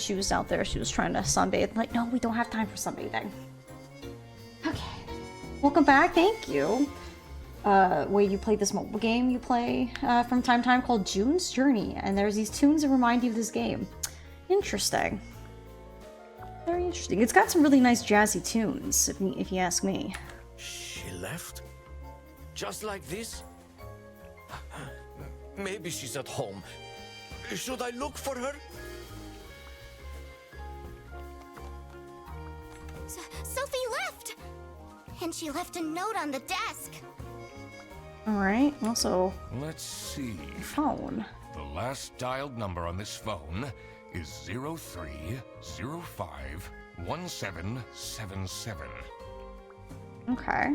She was out there. She was trying to sunbathe. Like, no, we don't have time for sunbathing. Okay. Welcome back. Thank you. Where you play this mobile game you play from time to time called June's Journey. And there's these tunes that remind you of this game. Interesting. Very interesting. It's got some really nice jazzy tunes, if you ask me. She left? Just like this? Maybe she's at home. Should I look for her? Sophie left! And she left a note on the desk. Alright, also... Let's see. Phone. The last dialed number on this phone is 03051777. Okay.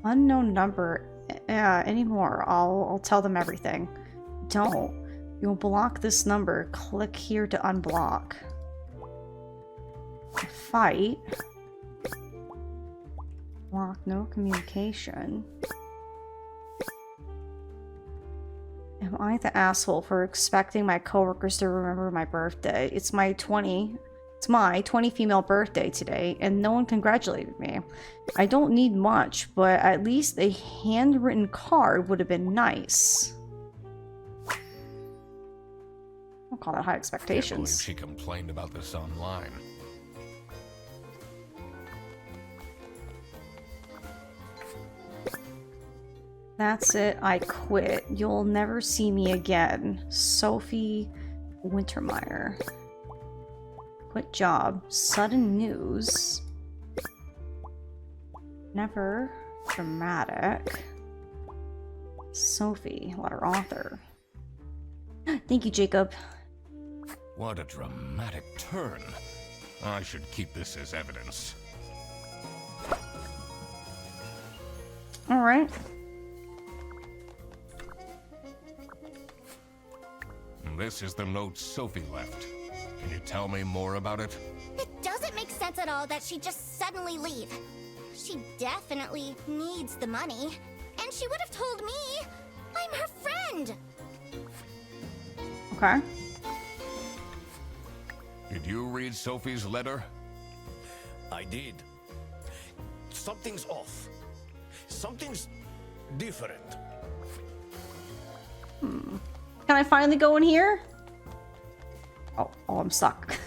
Unknown number anymore. I'll tell them everything. Don't. You'll block this number. Click here to unblock. Fight. Block no communication. Am I the asshole for expecting my coworkers to remember my birthday? It's my 20 female birthday today, and no one congratulated me. I don't need much, but at least a handwritten card would have been nice. I'll call that high expectations. Can't believe she complained about this online. That's it, I quit. You'll never see me again. Sophie Wintermeyer. Quit job. Sudden news. Never dramatic. Sophie, letter author. Thank you, Jacob. What a dramatic turn. I should keep this as evidence. Alright. This is the note Sophie left. Can you tell me more about it? It doesn't make sense at all that she'd just suddenly leave. She definitely needs the money. And she would have told me. I'm her friend. Okay. Did you read Sophie's letter? I did. Something's off. Something's different. Can I finally go in here? Oh, I'm stuck.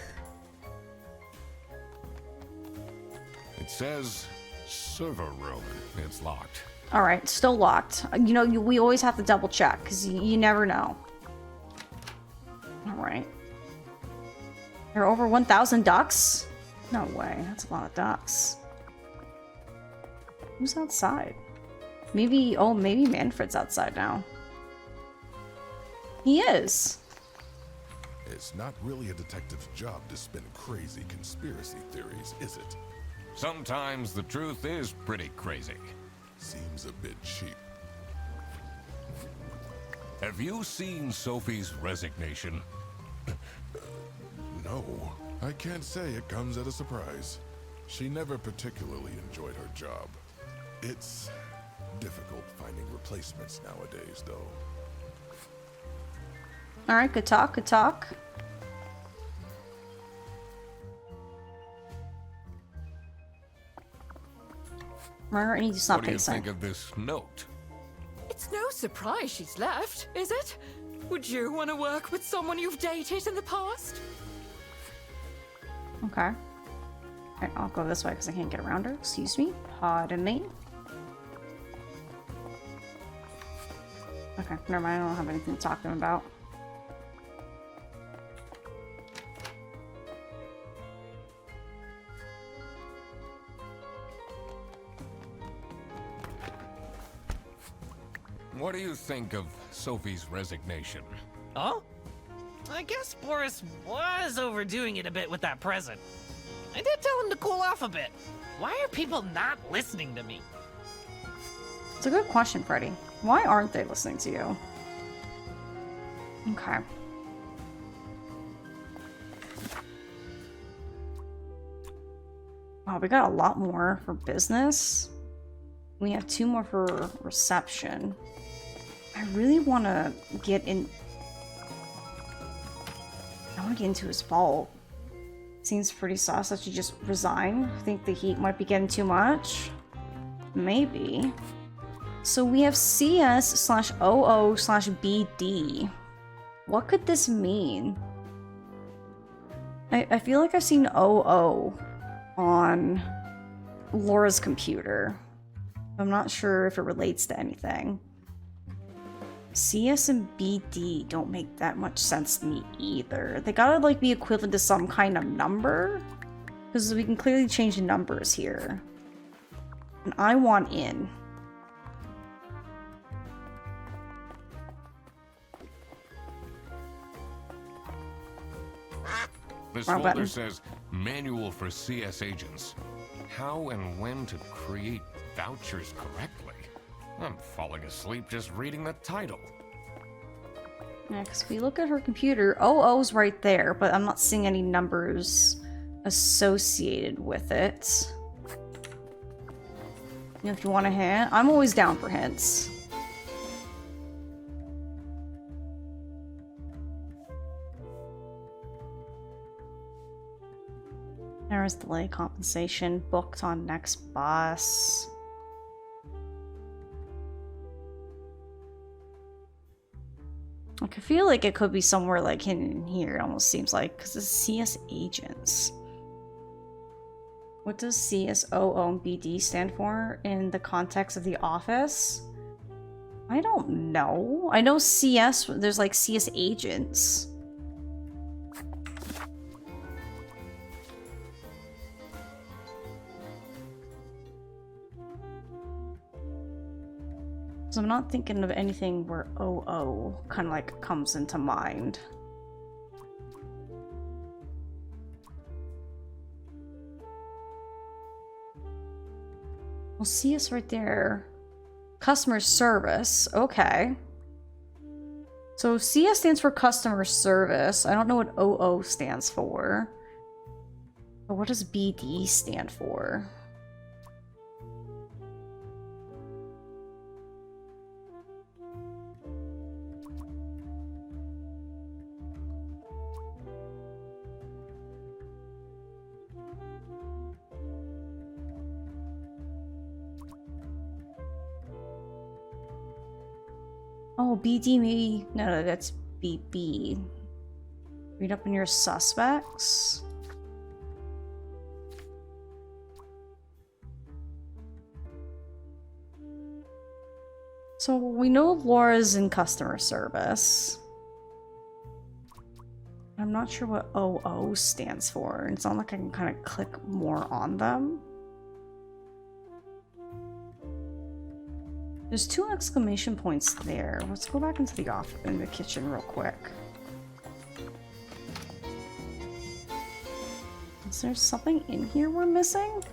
It says server room. It's locked. Alright, still locked. You know, we always have to double check, because you never know. Alright. There are over 1,000 ducks? No way, that's a lot of ducks. Who's outside? Maybe, oh, maybe Manfred's outside now. He is. It's not really a detective's job to spin crazy conspiracy theories, is it? Sometimes the truth is pretty crazy. Seems a bit cheap. Have you seen Sophie's resignation? No, I can't say it comes at a surprise. She never particularly enjoyed her job. It's difficult finding replacements nowadays, though. Alright, good talk, good talk. Remember, I need to stop What do you pacing. think of this note? It's no surprise she's left, is it? Would you want to work with someone you've dated in the past? Okay. Alright, I'll go this way because I can't get around her. Excuse me. Pardon me. Okay, never mind. I don't have anything to talk to him about. What do you think of Sophie's resignation? Oh? I guess Boris was overdoing it a bit with that present. I did tell him to cool off a bit. Why are people not listening to me? It's a good question, Freddy. Why aren't they listening to you? Okay. Wow, we got a lot more for business. We have 2 more for reception. I really want to get in... want to get into his vault. Seems pretty sus that she just resigned. Think the heat might be getting too much? Maybe. So we have CS/OO/BD. What could this mean? I feel like I've seen OO on Laura's computer. I'm not sure if it relates to anything. CS and BD don't make that much sense to me either. They gotta like be equivalent to some kind of number, because we can clearly change the numbers here. And I want in. This Wrong folder button. says Manual for CS Agents. How and when to create vouchers correctly. I'm falling asleep just reading the title. Yeah, because if we look at her computer, OO's right there, but I'm not seeing any numbers associated with it. You know, if you want a hint, I'm always down for hints. There's delay compensation booked on next bus. Like, I feel like it could be somewhere like hidden in here, it almost seems like, because it's CS agents. What does CSOO and BD stand for in the context of the office? I don't know. I know CS, there's like CS agents. So I'm not thinking of anything where OO kind of like comes into mind. Well, CS right there. Customer service. Okay. So CS stands for customer service. I don't know what OO stands for. But what does BD stand for? Oh, BD maybe. No, that's BB. Read up on your suspects. So we know Laura's in customer service. I'm not sure what OO stands for. It's not like I can kind of click more on them. There's 2 exclamation points there. Let's go back into the kitchen real quick. Is there something in here we're missing?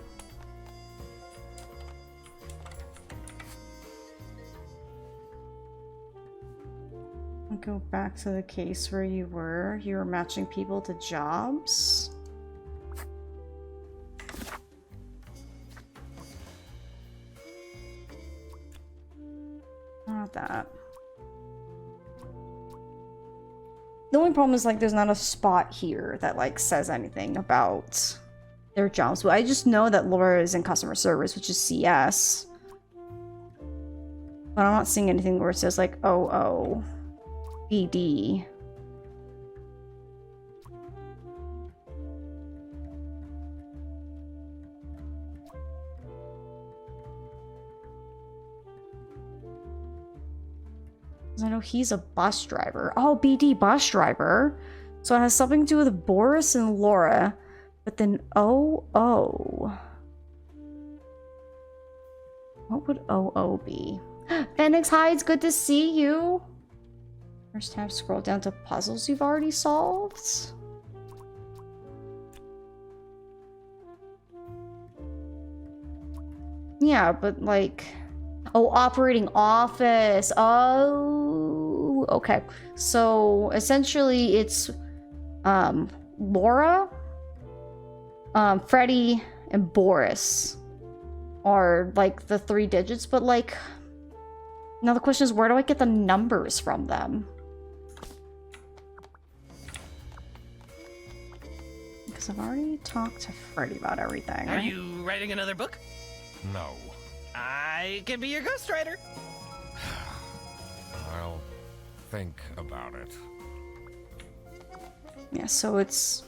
I'll go back to the case where you were. You were matching people to jobs. Not that. The only problem is like there's not a spot here that like says anything about their jobs. But I just know that Laura is in customer service, which is CS. But I'm not seeing anything where it says like OO, BD. I know he's a bus driver. Oh, BD, bus driver. So it has something to do with Boris and Laura. But then OO. What would OO be? Phoenix, hi, it's good to see you. First tab, scroll down to puzzles you've already solved. Yeah, but like... Oh, operating office. Oh, okay. So essentially it's Laura, Freddy, and Boris are like the 3 digits, but like now the question is, where do I get the numbers from them? Because I've already talked to Freddy about everything. Are you writing another book? No. I can be your ghostwriter. I'll think about it. Yeah, so it's...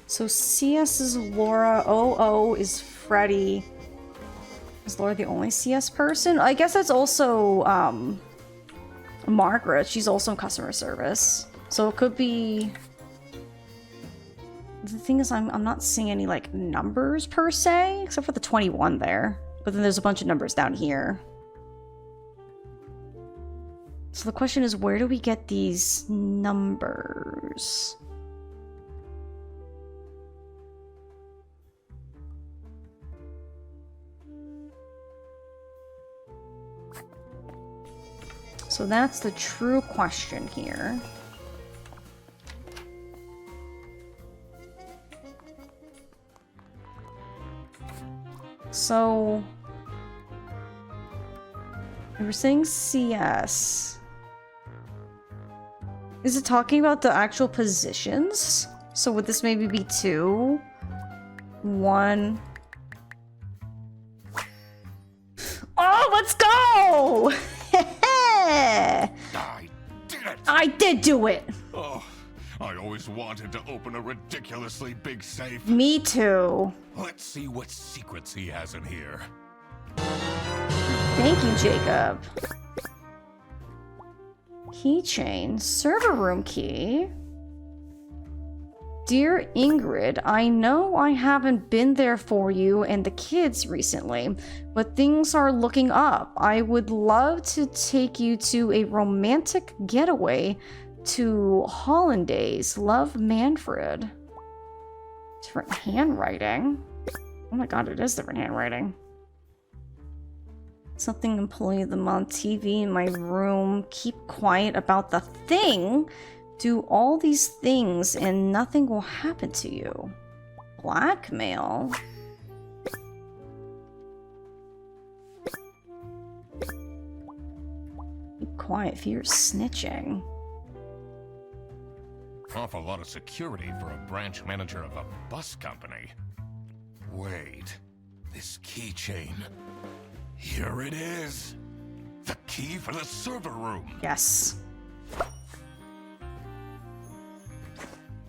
So CS is Laura, OO is Freddy. Is Laura the only CS person? I guess that's also, Margaret. She's also in customer service. So it could be... The thing is, I'm not seeing any, like, numbers per se, except for the 21 there. But then there's a bunch of numbers down here. So the question is, where do we get these numbers? So that's the true question here. So we were saying CS. Is it talking about the actual positions? So would this maybe be 2? 1. Oh, let's go! I did it! I did do it! Oh, I always wanted to open a ridiculously big safe. Me too. Let's see what secrets he has in here. Thank you, Jacob. Keychain. Server room key. Dear Ingrid, I know I haven't been there for you and the kids recently, but things are looking up. I would love to take you to a romantic getaway to Hollandaise. Love, Manfred. Different handwriting. Oh my god, it is different handwriting. Something employee of the month, TV in my room, keep quiet about the thing. Do all these things and nothing will happen to you. Blackmail? Keep quiet if you're snitching. Awful lot of security for a branch manager of a bus company. Wait, this keychain. Here it is. The key for the server room. Yes.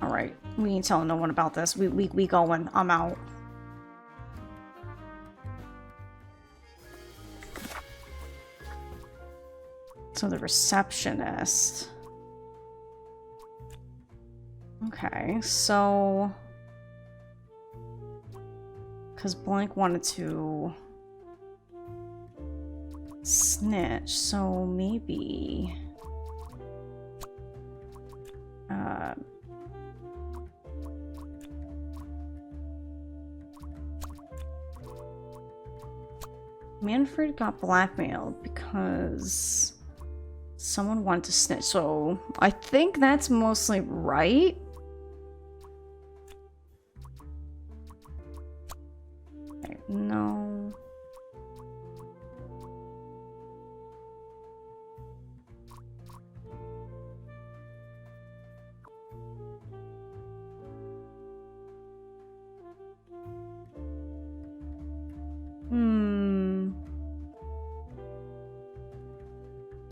Alright, we ain't telling no one about this. We going. I'm out. So the receptionist. Okay, so... Because Blank wanted to... snitch, so maybe... Manfred got blackmailed because someone wanted to snitch, so I think that's mostly right. Okay, no.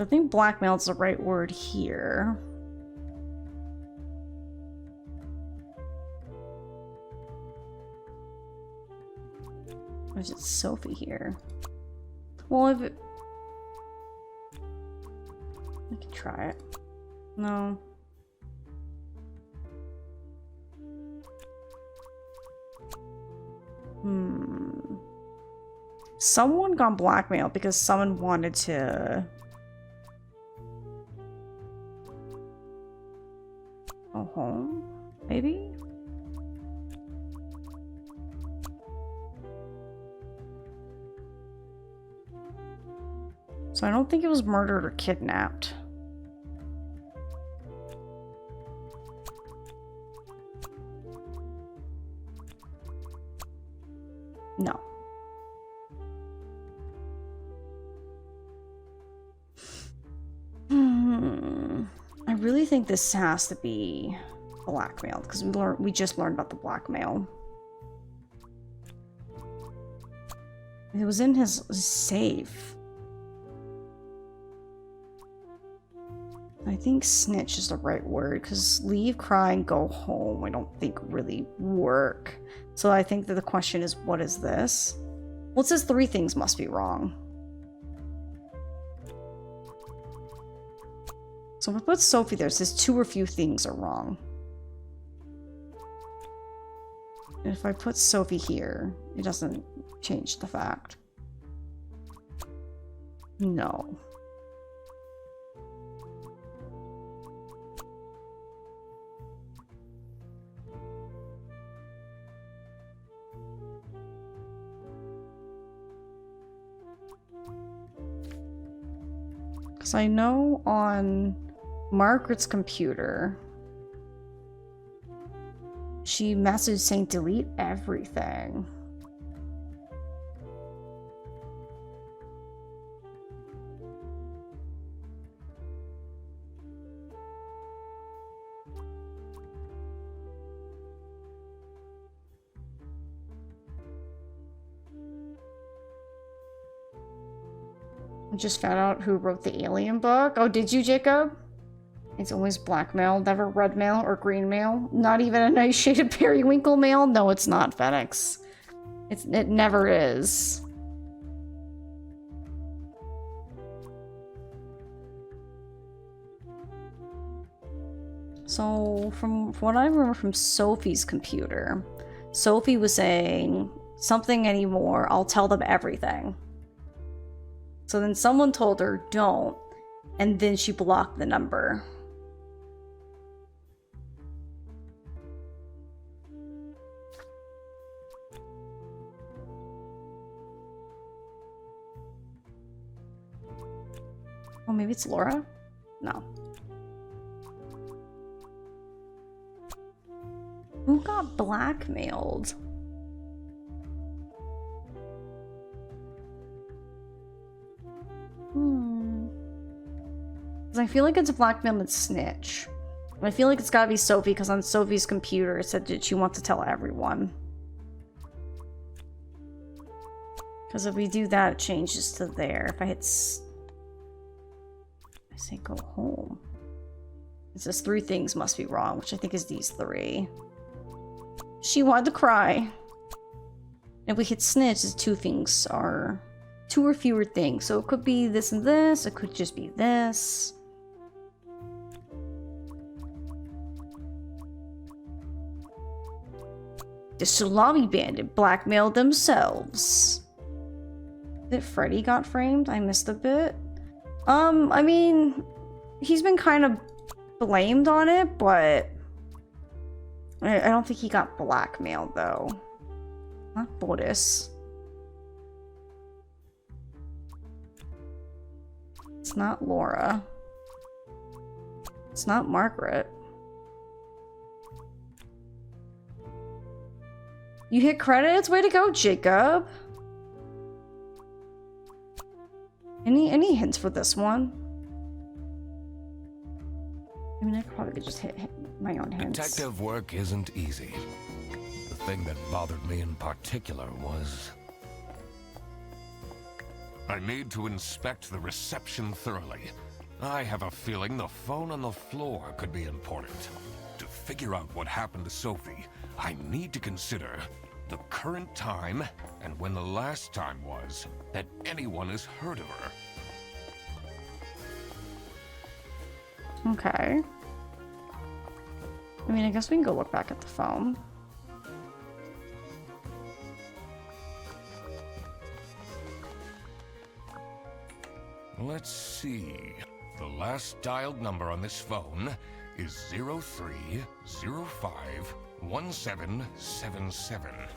I think blackmail's the right word here. Or is it Sophie here? Well, if it... I can try it. No. Someone got blackmailed because someone wanted to... go home, maybe? So I don't think it was murdered or kidnapped. No. I really think this has to be blackmailed, because we just learned about the blackmail. It was in his safe. I think snitch is the right word, because leave, cry, and go home I don't think really work. So I think that the question is, what is this? Well, it says 3 things must be wrong. So if I put Sophie there, it says 2 or few things are wrong. And if I put Sophie here, it doesn't change the fact. No. Because I know on Margaret's computer, she messaged saying delete everything. I just found out who wrote the Alien book. Oh, did you, Jacob? It's always black mail, never red mail or green mail. Not even a nice shade of periwinkle mail. No, it's not, Phoenix. It never is. So, from what I remember from Sophie's computer, Sophie was saying, something anymore, I'll tell them everything. So then someone told her, don't, and then she blocked the number. Oh, maybe it's Laura? No. Who got blackmailed? Because I feel like it's a blackmail and snitch. And I feel like it's gotta be Sophie, because on Sophie's computer it said that she wants to tell everyone. Because if we do that, it changes to there. If I hit I say go home. It says 3 things must be wrong, which I think is these 3. She wanted to cry. If we hit snitch, it's 2 things are 2 or fewer things. So it could be this and this, it could just be this. The Salami Bandit blackmailed themselves. That Freddy got framed? I missed a bit. I mean, he's been kind of blamed on it, but I don't think he got blackmailed, though. Not Boris. It's not Laura. It's not Margaret. You hit credits? Way to go, Jacob. Any hints for this one? I mean, I probably could just hit my own hints. Detective work isn't easy. The thing that bothered me in particular was... I need to inspect the reception thoroughly. I have a feeling the phone on the floor could be important. To figure out what happened to Sophie, I need to consider the current time and when the last time was that anyone has heard of her. Okay. I mean, I guess we can go look back at the phone. Let's see. The last dialed number on this phone is 03051777.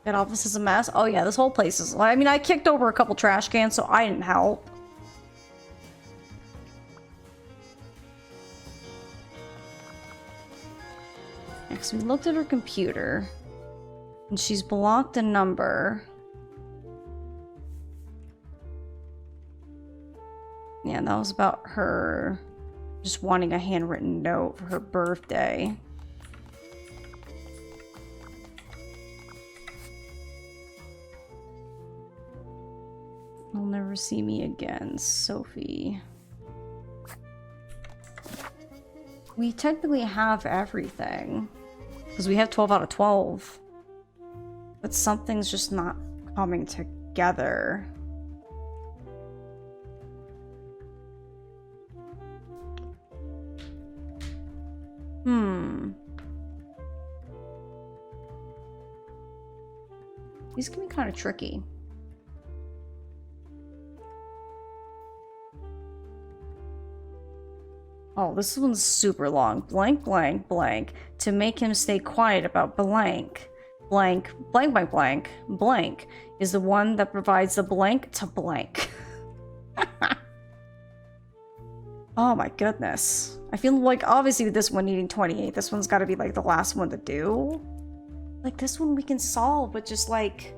That office is a mess. Oh yeah, this whole place is... I mean, I kicked over a couple trash cans, so I didn't help. Next, we looked at her computer, and she's blocked a number. Yeah, that was about her just wanting a handwritten note for her birthday. I'll never see me again, Sophie. We technically have everything. Because we have 12 out of 12. But something's just not coming together. These can be kind of tricky. Oh, this one's super long. Blank, blank, blank. To make him stay quiet about blank. Blank, blank, blank, blank, blank is the one that provides the blank to blank. Oh my goodness. I feel like obviously with this one needing 28, this one's gotta be like the last one to do. Like this one we can solve, but just like...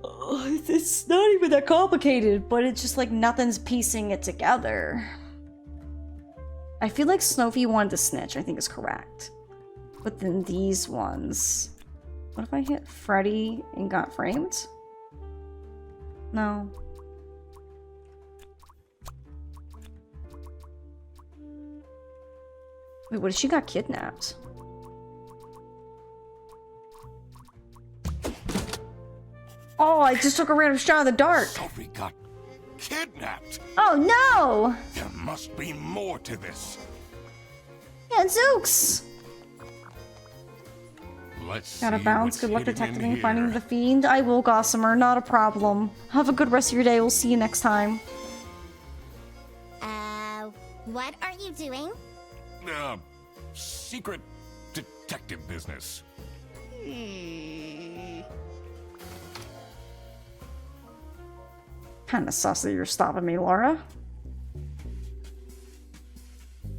it's not even that complicated, but it's just like nothing's piecing it together. I feel like Snowy wanted to snitch, I think is correct. But then these ones... What if I hit Freddy and got framed? No. Wait, what if she got kidnapped? Oh, I just took a random shot in the dark. Sophie got kidnapped. Oh no! There must be more to this. Yeah, Zooks! Let's Gotta see bounce. what's Good luck hidden in detecting and finding here. the fiend. I will, Gossamer. Not a problem. Have a good rest of your day. We'll see you next time. What are you doing? Secret detective business. Kinda sus that you're stopping me, Laura.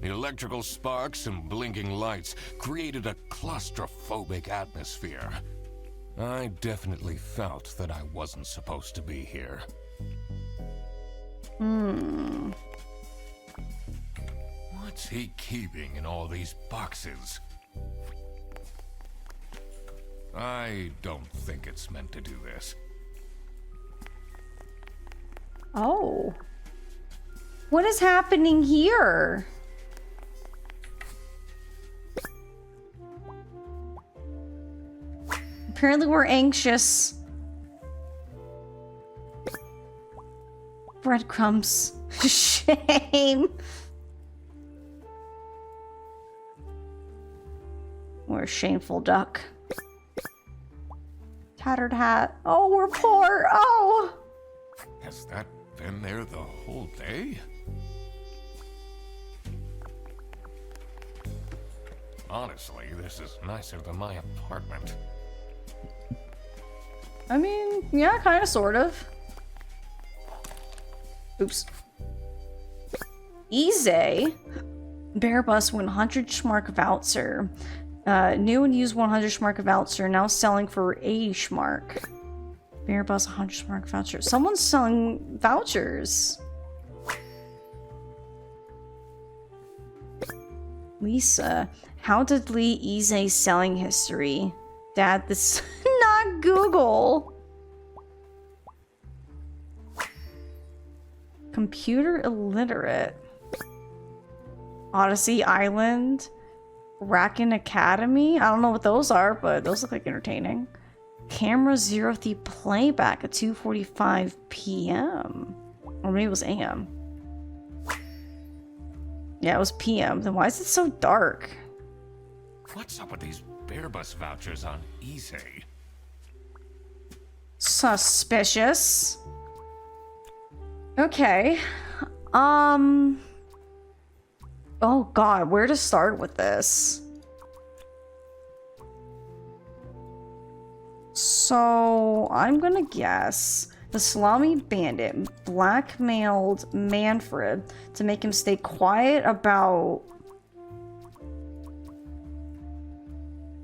Electrical sparks and blinking lights created a claustrophobic atmosphere. I definitely felt that I wasn't supposed to be here. What's he keeping in all these boxes? I don't think it's meant to do this. Oh. What is happening here? Apparently we're anxious. Breadcrumbs. Shame. We're a shameful duck. Tattered hat. Oh, we're poor. Oh. Has that been there the whole day? Honestly, this is nicer than my apartment. I mean, yeah, kind of, sort of. Oops. Easy. Bear Bus 100 Schmark voucher. New and used 100 Schmark voucher, now selling for 80 Schmark. Bear Bus 100 Schmark voucher. Someone's selling vouchers. Lisa. How did Lee Ize's selling history? Dad, this is not Google. Computer illiterate. Odyssey Island. Rackin' Academy? I don't know what those are, but those look like entertaining. Camera 0 playback at 2:45 p.m. Or maybe it was a.m. Yeah, it was p.m. Then why is it so dark? What's up with these Bear Bus vouchers on eBay? Suspicious. Okay. Oh god, where to start with this? So, I'm gonna guess the Salami Bandit blackmailed Manfred to make him stay quiet about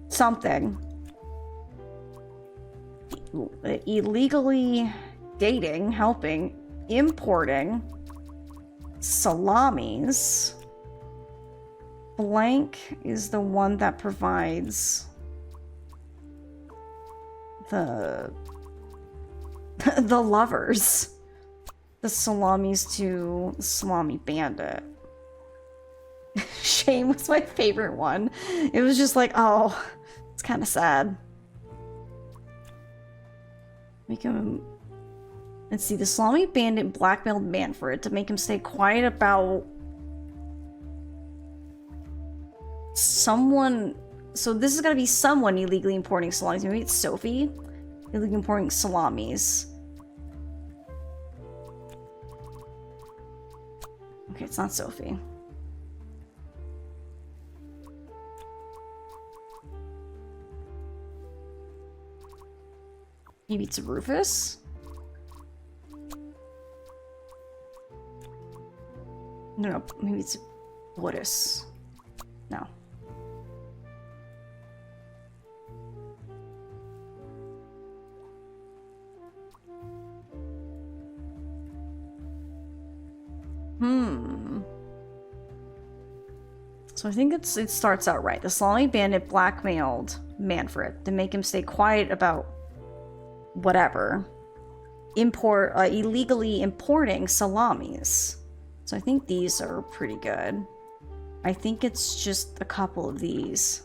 something. Illegally dating, helping, importing salamis. Blank is the one that provides the lovers. the salamis to Salami Bandit. Shane was my favorite one. It was just like, oh, it's kind of sad. Make him... Let's see, the Salami Bandit blackmailed Manfred to make him stay quiet about... someone... So this is gotta be someone illegally importing salamis. Maybe it's Sophie? Illegally importing salamis. Okay, it's not Sophie. Maybe it's Rufus? No, maybe it's Boris. No. So I think it starts out right. The Salami Bandit blackmailed Manfred to make him stay quiet about whatever. Illegally importing salamis. So I think these are pretty good. I think it's just a couple of these.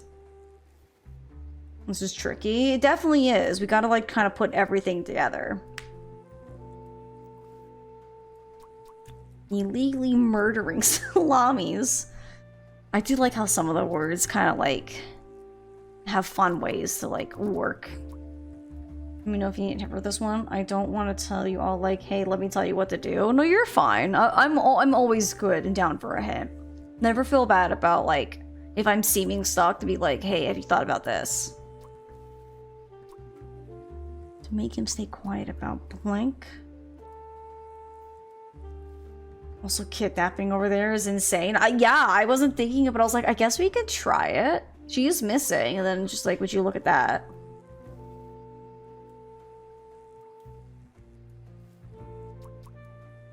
This is tricky. It definitely is. We gotta like kind of put everything together. Illegally murdering salamis. I do like how some of the words kind of like have fun ways to like work. Let me know if you need help for this one. I don't want to tell you all like, hey, let me tell you what to do. No, you're fine. I'm always good and down for a hint. Never feel bad about like if I'm seeming stuck to be like, hey, have you thought about this? To make him stay quiet about blank. Also, kidnapping over there is insane. Yeah, I wasn't thinking of it. I was like, I guess we could try it. She is missing. And then just like, would you look at that?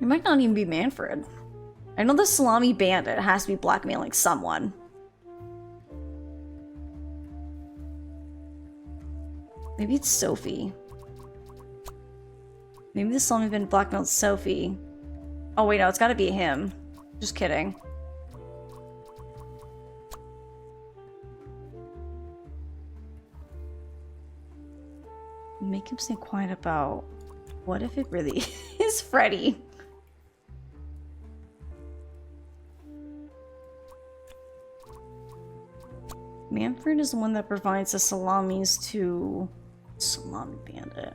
It might not even be Manfred. I know the Salami Bandit has to be blackmailing someone. Maybe it's Sophie. Maybe the Salami Bandit blackmailed Sophie. Oh wait, no, it's gotta be him. Just kidding. Make him stay quiet about... What if it really is Freddy? Manfred is the one that provides the salamis to Salami Bandit.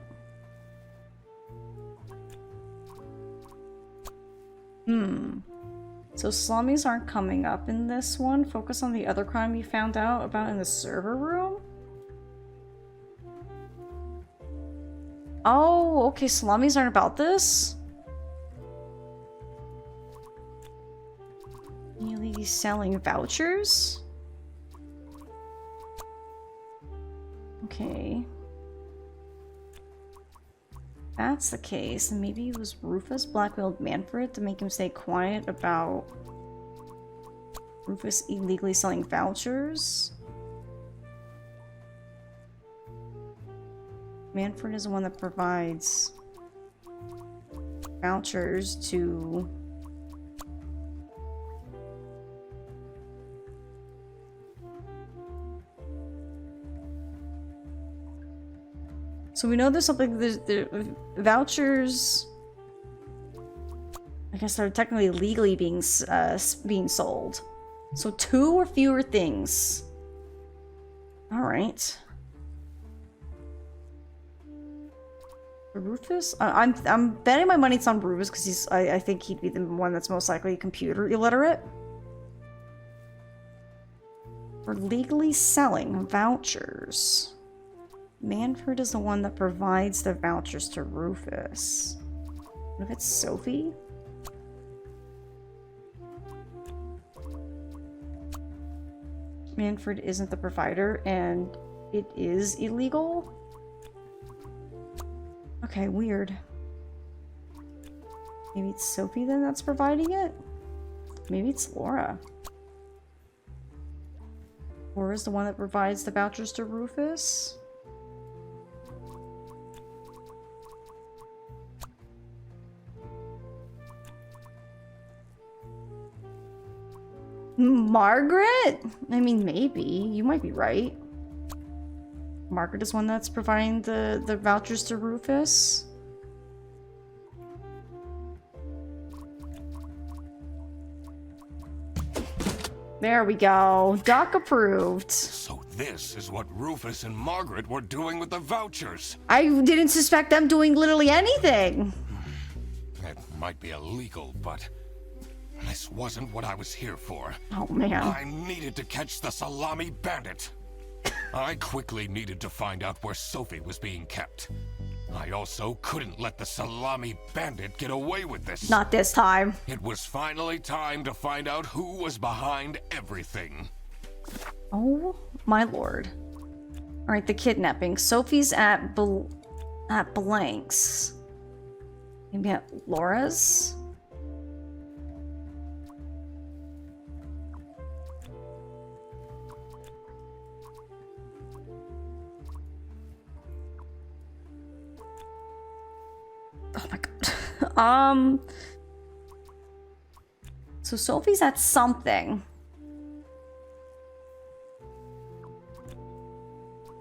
So salamis aren't coming up in this one. Focus on the other crime you found out about in the server room? Oh, okay, salamis aren't about this? Illegally selling vouchers? Okay. That's the case, and maybe it was Rufus blackmailed Manfred to make him stay quiet about Rufus illegally selling vouchers. Manfred is the one that provides vouchers to... So we know there's something, the vouchers, I guess they're technically legally being sold. So 2 or fewer things. All right. Rufus? I'm betting my money it's on Rufus because I think he'd be the one that's most likely computer illiterate. For legally selling vouchers. Manfred is the one that provides the vouchers to Rufus. What if it's Sophie? Manfred isn't the provider, and it is illegal? Okay, weird. Maybe it's Sophie then that's providing it? Maybe it's Laura. Laura's the one that provides the vouchers to Rufus? Margaret? I mean, maybe. You might be right. Margaret is one that's providing the vouchers to Rufus. There we go. Doc approved. So this is what Rufus and Margaret were doing with the vouchers. I didn't suspect them doing literally anything. It might be illegal, but this wasn't what I was here for. Oh, man. I needed to catch the Salami Bandit. I quickly needed to find out where Sophie was being kept. I also couldn't let the Salami Bandit get away with this. Not this time. It was finally time to find out who was behind everything. Oh, my lord. Alright, the kidnapping. Sophie's at Blank's. Maybe at Laura's? Oh my god. So Sophie's at something.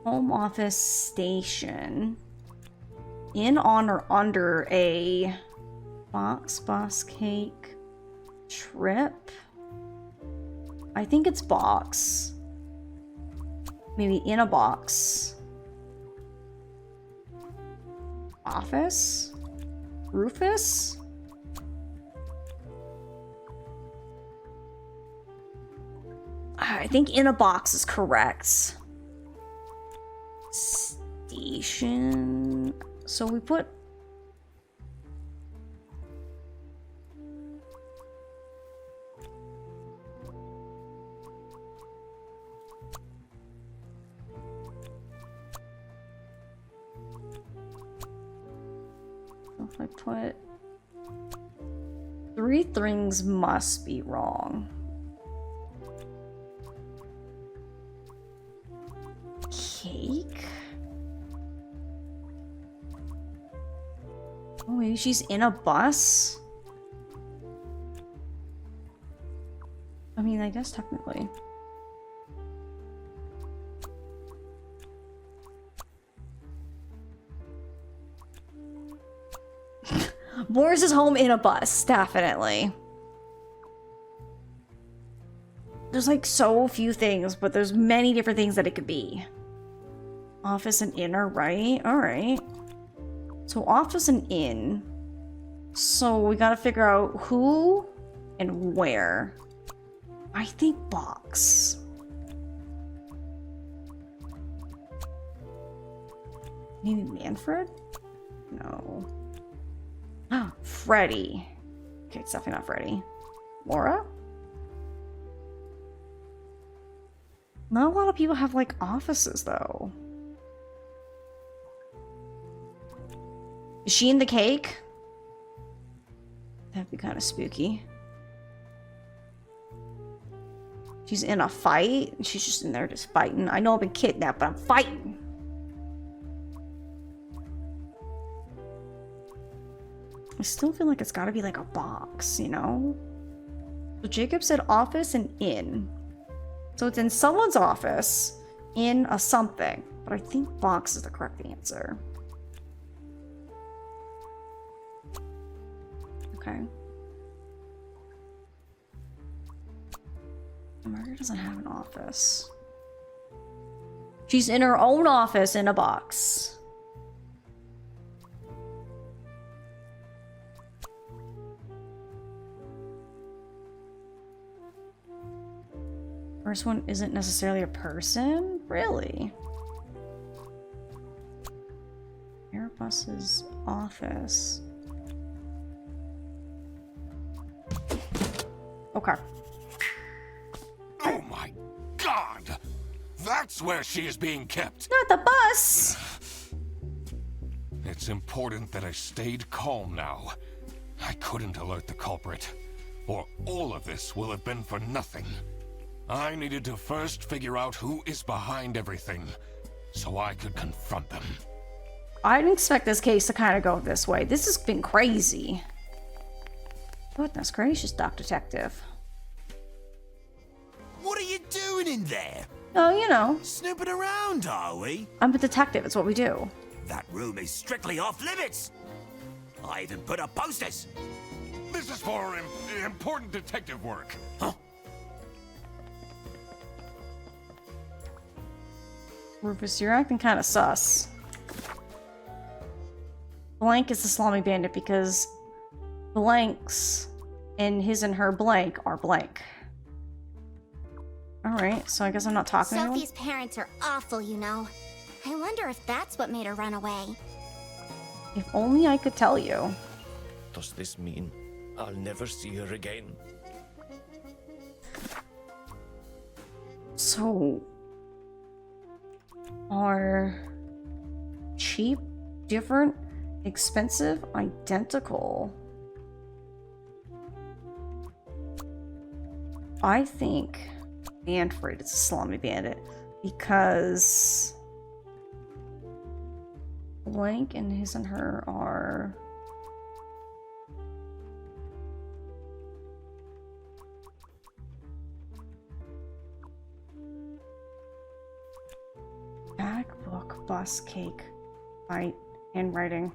Home office station. In, on, or under a box cake trip? I think it's box. Maybe in a box. Office? Rufus? I think in a box is correct. Station. So we put... If I put... 3 things must be wrong. Cake? Oh, maybe she's in a bus? I mean, I guess technically. Boris is home in a bus, definitely. There's like so few things, but there's many different things that it could be. Office and inn are right. Alright. So office and inn. So we gotta figure out who and where. I think box. Maybe Manfred? No. Freddy. Okay, it's definitely not Freddy. Laura? Not a lot of people have, like, offices, though. Is she in the cake? That'd be kind of spooky. She's in a fight? She's just in there just fighting. I know I've been kidnapped, but I'm fighting. I still feel like it's gotta be like a box, you know? So Jacob said office and inn. So it's in someone's office, in a something. But I think box is the correct answer. Okay. Margaret doesn't have an office. She's in her own office in a box. First one isn't necessarily a person? Really? Airbus's office. Okay. Oh my god! That's where she is being kept! Not the bus! It's important that I stayed calm now. I couldn't alert the culprit, or all of this will have been for nothing. I needed to first figure out who is behind everything, so I could confront them. I didn't expect this case to kind of go this way. This has been crazy. Goodness gracious, Doc Detective. in there? Oh, you know, Snooping around, are we? I'm a detective. It's what we do. That room is strictly off limits. I even put up posters. This is for important detective work. Huh? Rufus, you're acting kind of sus. Blank is the Salami Bandit because blanks in his and her blank are blank. Alright, so I guess I'm not talking to Sophie's parents are awful, you know. I wonder if that's what made her run away. If only I could tell you. Does this mean I'll never see her again? So... are... cheap, different, expensive, identical? I think Manfred is a Salami Bandit because Blank and his and her are bag, book, bus, cake, fight, handwriting.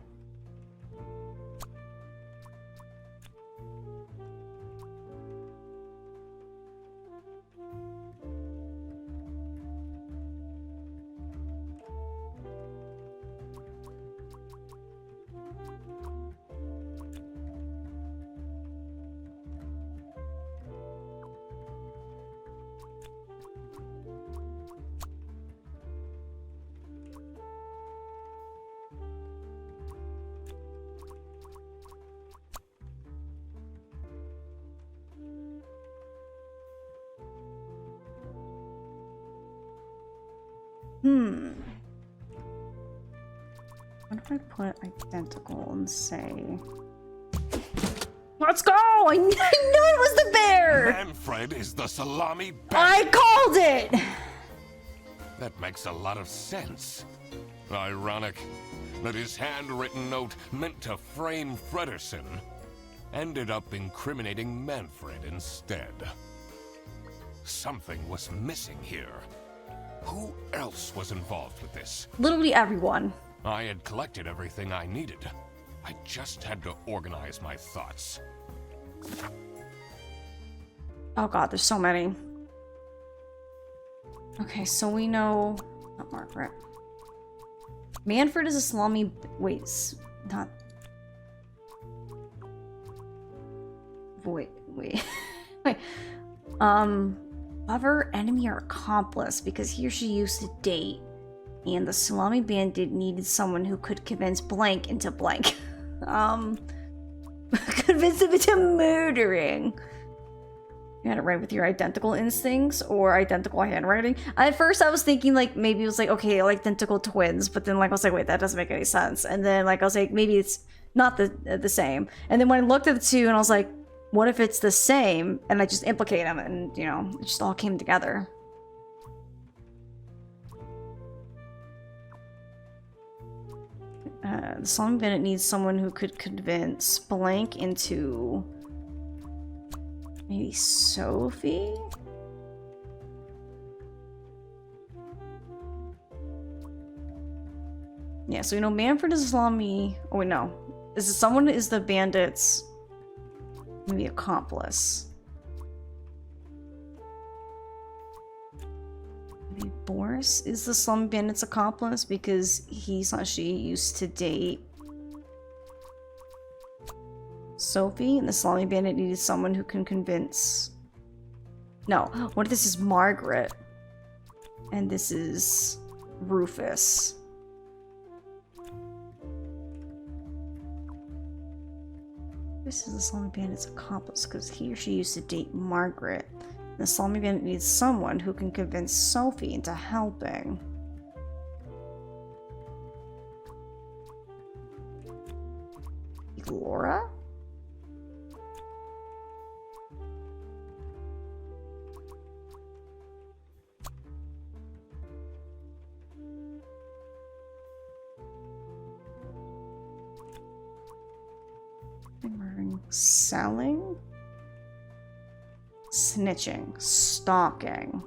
What if I put identical and say... Let's go! I knew it was the bear! Manfred is the Salami Bandit. I called it! That makes a lot of sense. Ironic that his handwritten note meant to frame Frederson ended up incriminating Manfred instead. Something was missing here. Who else was involved with this? Literally everyone. I had collected everything I needed. I just had to organize my thoughts. Oh god, there's so many. Okay, so we know... Not Margaret. Manfred is a Salami... Wait, not... Wait. Wait. Lover, enemy, or accomplice, because he or she used to date, and the Salami Bandit needed someone who could convince blank into blank. Convince him into murdering. You had it right with your identical instincts or identical handwriting. At first I was thinking like maybe it was like, okay, like identical twins, but then like I was like, wait, that doesn't make any sense. And then like I was like, maybe it's not the same. And then when I looked at the two and I was like, what if it's the same? And I just implicate them and, you know, it just all came together. The Salami Bandit needs someone who could convince blank into maybe Sophie? Yeah, so we know Manfred is Salami. Oh wait, no. Someone is the bandit's maybe accomplice. Maybe Boris is the Salami Bandit's accomplice because she used to date Sophie, and the Salami Bandit needed someone who can convince... No, what if this is Margaret? And this is Rufus. This is the Salami Bandit's accomplice because he or she used to date Margaret. The Salami Bandit needs someone who can convince Sophie into helping. Laura? Selling? Snitching. Stalking.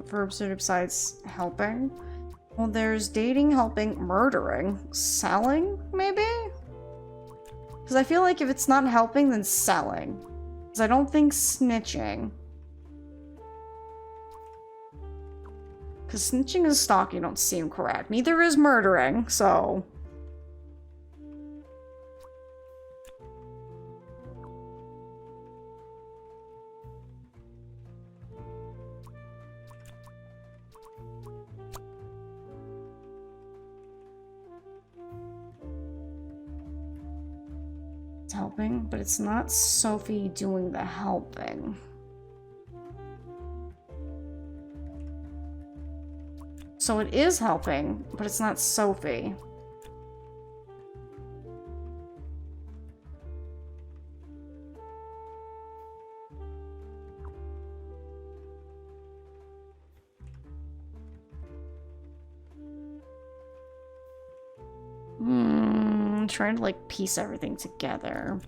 verbs besides helping? Well, there's dating, helping, murdering, selling, maybe? Because I feel like if it's not helping, then selling. Because I don't think snitching. Because snitching and stalking don't seem correct. Neither is murdering, so... helping, but it's not Sophie doing the helping. So it is helping, but it's not Sophie. I'm trying to like piece everything together.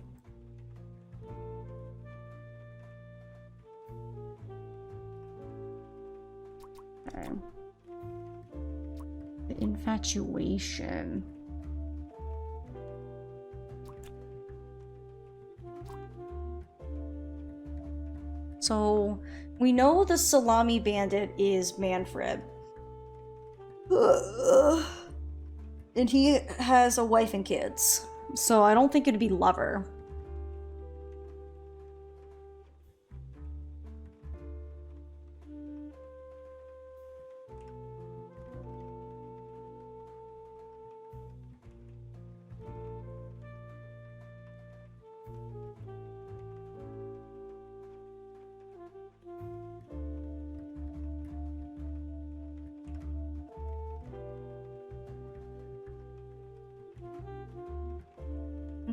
Okay. The infatuation. So we know the Salami Bandit is Manfred. And he has a wife and kids. So I don't think it'd be Lover.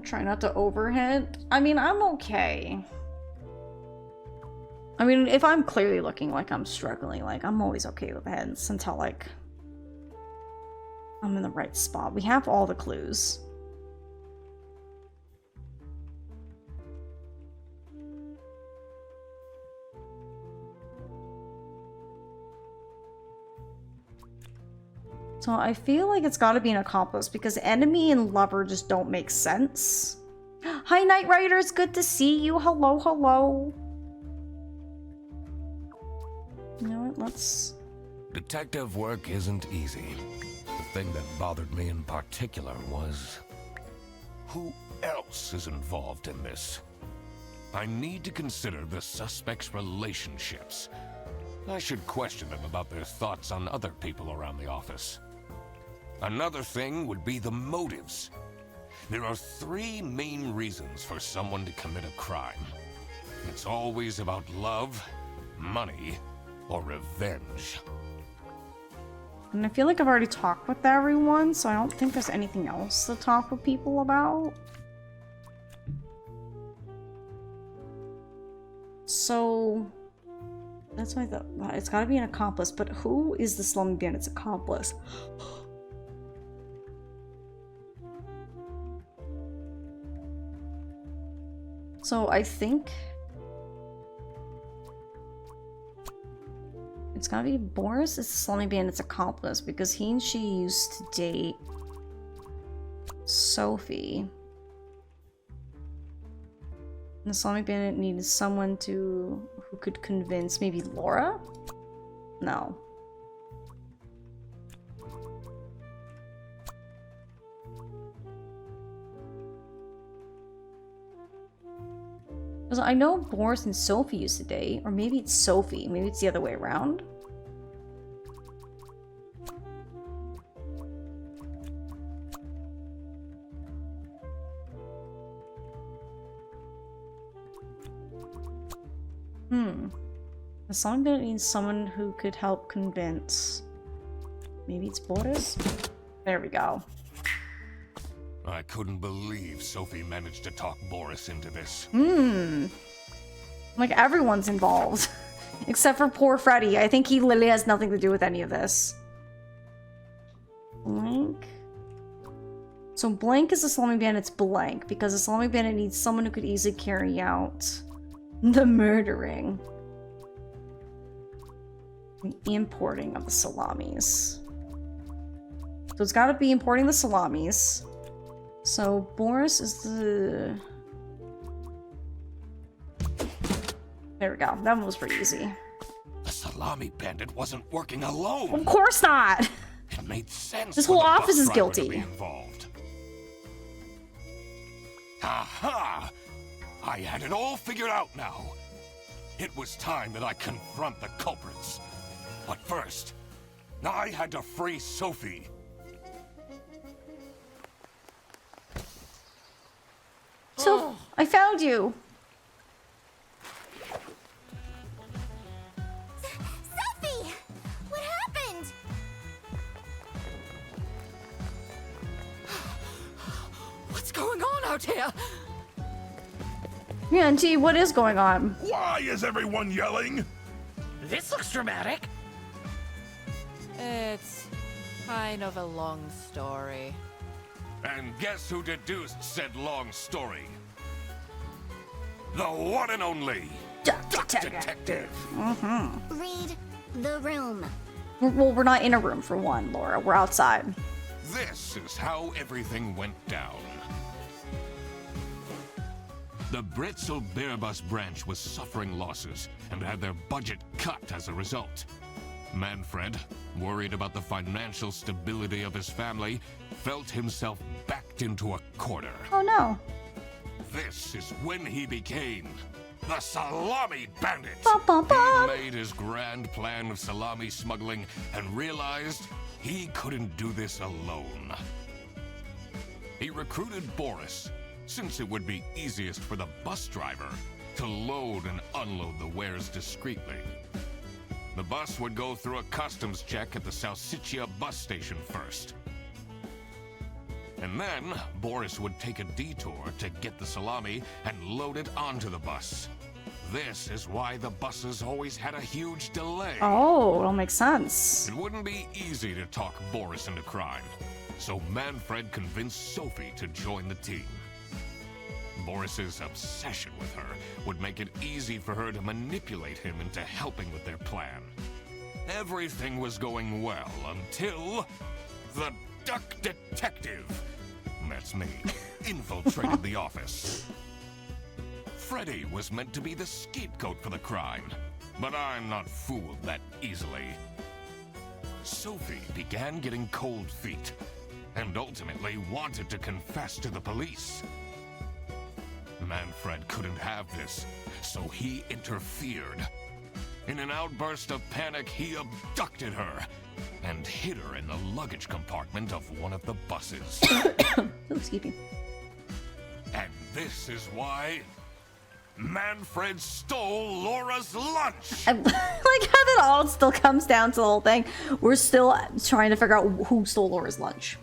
Try not to overhit. I mean, I'm okay. I mean, if I'm clearly looking like I'm struggling, like, I'm always okay with hints until, like, I'm in the right spot. We have all the clues. So I feel like it's gotta be an accomplice because enemy and lover just don't make sense. Hi, Knight Rider, it's good to see you. Hello, hello. You know what, let's... Detective work isn't easy. The thing that bothered me in particular was... who else is involved in this? I need to consider the suspects' relationships. I should question them about their thoughts on other people around the office. Another thing would be the motives. There are 3 main reasons for someone to commit a crime. It's always about love, money, or revenge. And I feel like I've already talked with everyone, so I don't think there's anything else to talk with people about. So... that's why it's gotta be an accomplice, but who is the Salami Bandit's accomplice? So I think it's gotta be Boris is the Salami Bandit's accomplice because he and she used to date Sophie. And the Salami Bandit needed someone who could convince maybe Laura? No. Because I know Boris and Sophie used to date, or maybe it's Sophie, maybe it's the other way around. The Salami Bandit needs someone who could help convince. Maybe it's Boris? There we go. I couldn't believe Sophie managed to talk Boris into this. Like everyone's involved. Except for poor Freddy. I think he literally has nothing to do with any of this. Blank. So blank is the Salami Bandit's blank because the Salami Bandit needs someone who could easily carry out the murdering. The importing of the salamis. So it's got to be importing the salamis. So Boris is the... There we go. That one was pretty easy. The Salami Bandit wasn't working alone. Of course not! It made sense. This for whole the bus office is driver to guilty. be involved. Aha! I had it all figured out now. It was time that I confront the culprits. But first, I had to free Sophie. So, I found you. Sophie! What happened? What's going on out here? Yeah, and T, what is going on? Why is everyone yelling? This looks dramatic. It's kind of a long story. And guess who deduced said long story? The one and only Duck Detective. Read the room. Well, we're not in a room for one, Laura. We're outside. This is how everything went down. The Britzel Bearbus branch was suffering losses and had their budget cut as a result. Manfred, worried about the financial stability of his family, felt himself backed into a corner. Oh no. This is when he became the Salami Bandit. Bum, bum, bum. He made his grand plan of salami smuggling and realized he couldn't do this alone. He recruited Boris, since it would be easiest for the bus driver to load and unload the wares discreetly. The bus would go through a customs check at the Salsiccia bus station first. And then, Boris would take a detour to get the salami and load it onto the bus. This is why the buses always had a huge delay. Oh, it'll make sense. It wouldn't be easy to talk Boris into crime, so Manfred convinced Sophie to join the team. Boris's obsession with her would make it easy for her to manipulate him into helping with their plan. Everything was going well until the Duck Detective, that's me, infiltrated the office. Freddy was meant to be the scapegoat for the crime, but I'm not fooled that easily. Sophie began getting cold feet and ultimately wanted to confess to the police. Manfred couldn't have this, so he interfered. In an outburst of panic, he abducted her and hid her in the luggage compartment of one of the buses. Excuse me. And this is why Manfred stole Laura's lunch. I like how that all still comes down to the whole thing. We're still trying to figure out who stole Laura's lunch.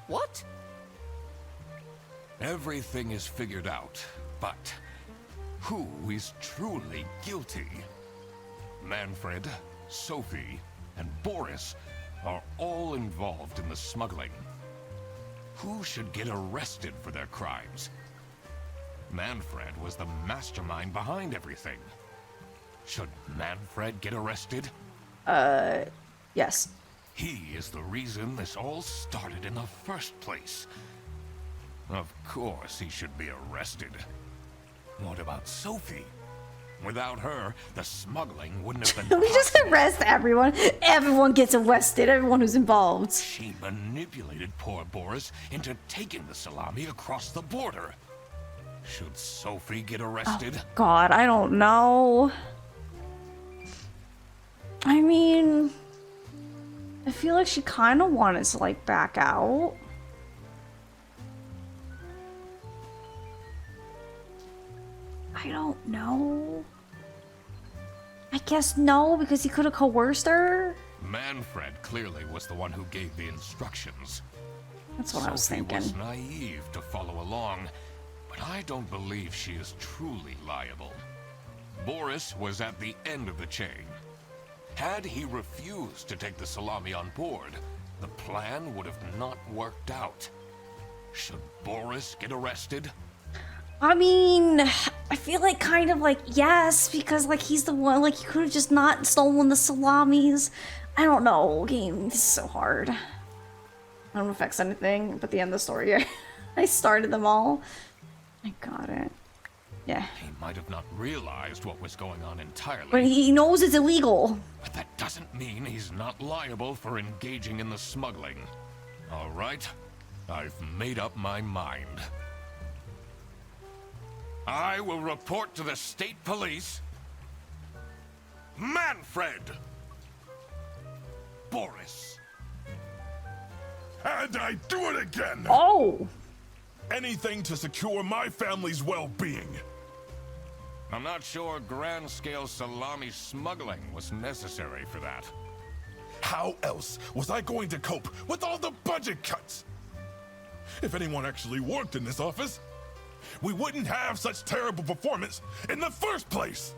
What? Everything is figured out, but who is truly guilty? Manfred, Sophie, and Boris are all involved in the smuggling. Who should get arrested for their crimes? Manfred was the mastermind behind everything. Should Manfred get arrested? Yes. He is the reason this all started in the first place. Of course he should be arrested. What about Sophie? Without her, the smuggling wouldn't have been We just possible. arrest everyone. Everyone gets arrested. Everyone who's involved. She manipulated poor Boris into taking the salami across the border. Should Sophie get arrested? God, I don't know. I mean, I feel like she kind of wanted to, like, back out. I don't know. I guess no, because he could have coerced her. Manfred clearly was the one who gave the instructions. That's what I was Sophie thinking. was naive to follow along, but I don't believe she is truly liable. Boris was at the end of the chain. Had he refused to take the salami on board, the plan would have not worked out. Should Boris get arrested? I mean, I feel like kind of like yes, because like he's the one, like he could have just not stolen the salamis. I don't know, game, this is so hard. I don't know if it affects anything, but the end of the story, I started them all. I got it. Yeah. He might have not realized what was going on entirely. But he knows it's illegal. But that doesn't mean he's not liable for engaging in the smuggling. All right, I've made up my mind. I will report to the state police. Manfred! Boris. And I do it again! Oh! Anything to secure my family's well-being. I'm not sure grand-scale salami smuggling was necessary for that. How else was I going to cope with all the budget cuts? If anyone actually worked in this office, we wouldn't have such terrible performance in the first place!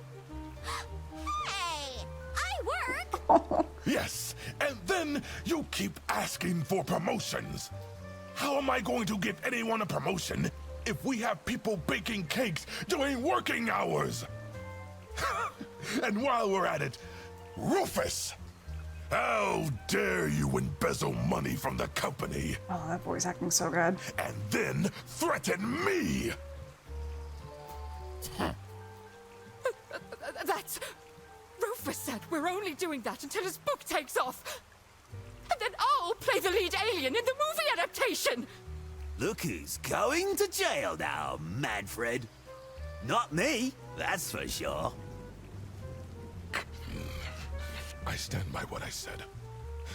Hey, I work! Yes, and then you keep asking for promotions. How am I going to give anyone a promotion if we have people baking cakes during working hours? And while we're at it, Rufus! How dare you embezzle money from the company? Oh, that boy's acting so good. And then threaten me! That's... Rufus said we're only doing that until his book takes off. And then I'll play the lead alien in the movie adaptation! Look who's going to jail now, Manfred. Not me, that's for sure. I stand by what I said.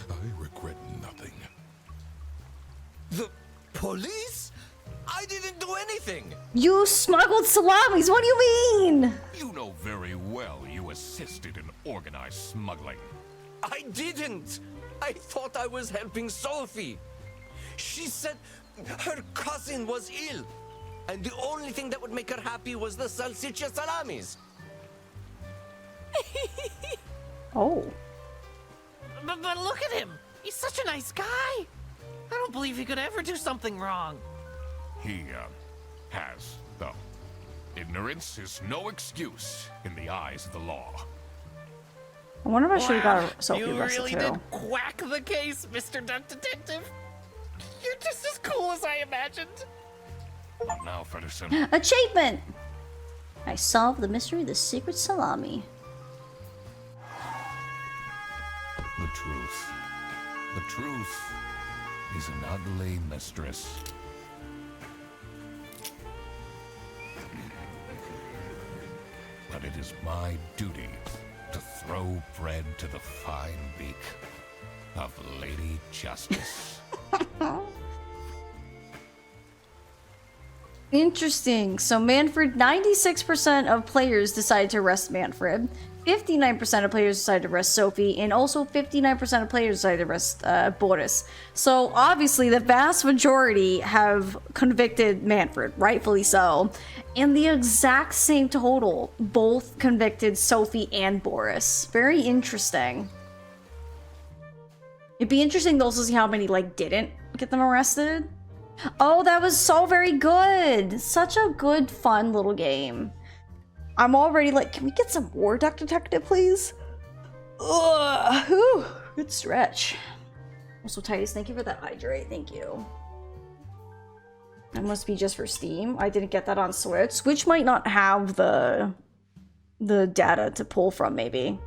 I regret nothing. The police? I didn't do anything! You smuggled salamis, what do you mean? You know very well you assisted in organized smuggling. I didn't! I thought I was helping Sophie. She said her cousin was ill, and the only thing that would make her happy was the salsiccia salamis. Oh. But look at him! He's such a nice guy! I don't believe he could ever do something wrong. He, has, though. Ignorance is no excuse in the eyes of the law. I wonder if I should have Wow, got Sophie you arrested really too. did quack the case, Mr. Duck Detective. You're just as cool as I imagined. Now, Fredderson, Achievement! I solved the mystery of the secret salami. the truth. The truth is an ugly mistress. But it is my duty to throw bread to the fine beak of Lady Justice. Interesting. So Manfred, 96% of players decided to arrest Manfred. 59% of players decided to arrest Sophie, and also 59% of players decided to arrest Boris. So obviously the vast majority have convicted Manfred, rightfully so. And the exact same total, both convicted Sophie and Boris. Very interesting. It'd be interesting to also see how many like didn't get them arrested. Oh, that was so very good. Such a good, fun little game. I'm already like, can we get some more Duck Detective, please? Ugh, whew, good stretch. Also, Titus, thank you for that hydrate. Thank you. That must be just for Steam. I didn't get that on Switch. Switch might not have the data to pull from, maybe.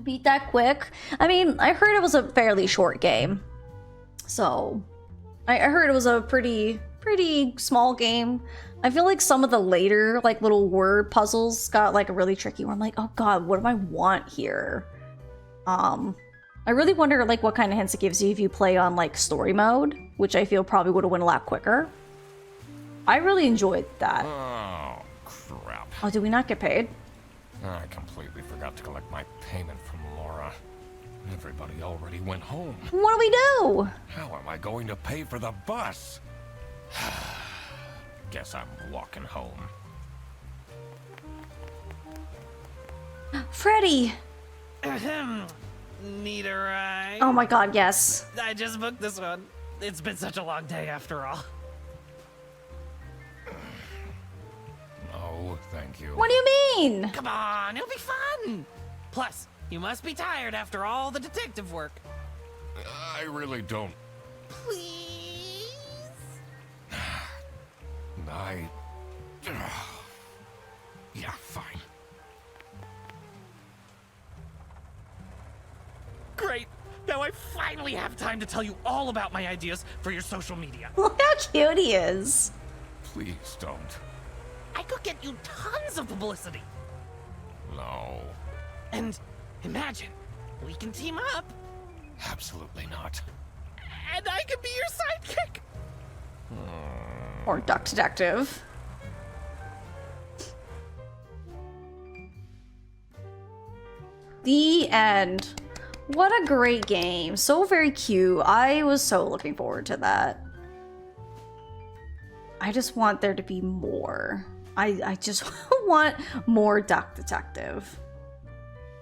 Beat that quick. I mean, I heard it was a fairly short game. So, I heard it was a pretty small game. I feel like some of the later, like, little word puzzles got, like, a really tricky one. I'm like, oh god, what do I want here? I really wonder, like, what kind of hints it gives you if you play on, like, story mode, which I feel probably would have went a lot quicker. I really enjoyed that. Oh, crap. Oh, did we not get paid? I completely forgot to collect my payment from Laura. Everybody already went home. What do we do? How am I going to pay for the bus? Guess I'm walking home. Freddy! Ahem. Need a ride? Oh my god, yes. I just booked this one. It's been such a long day after all. No, thank you. What do you mean? Come on, it'll be fun! Plus, you must be tired after all the detective work. I really don't. Please? Yeah, fine. Great! Now I finally have time to tell you all about my ideas for your social media. Look how cute he is. Please don't. I could get you tons of publicity. No. And imagine, we can team up, Absolutely not. and I could be your sidekick. Or Duck Detective. The end. What a great game. So very cute. I was so looking forward to that. I just want there to be more. I just want more Duck Detective.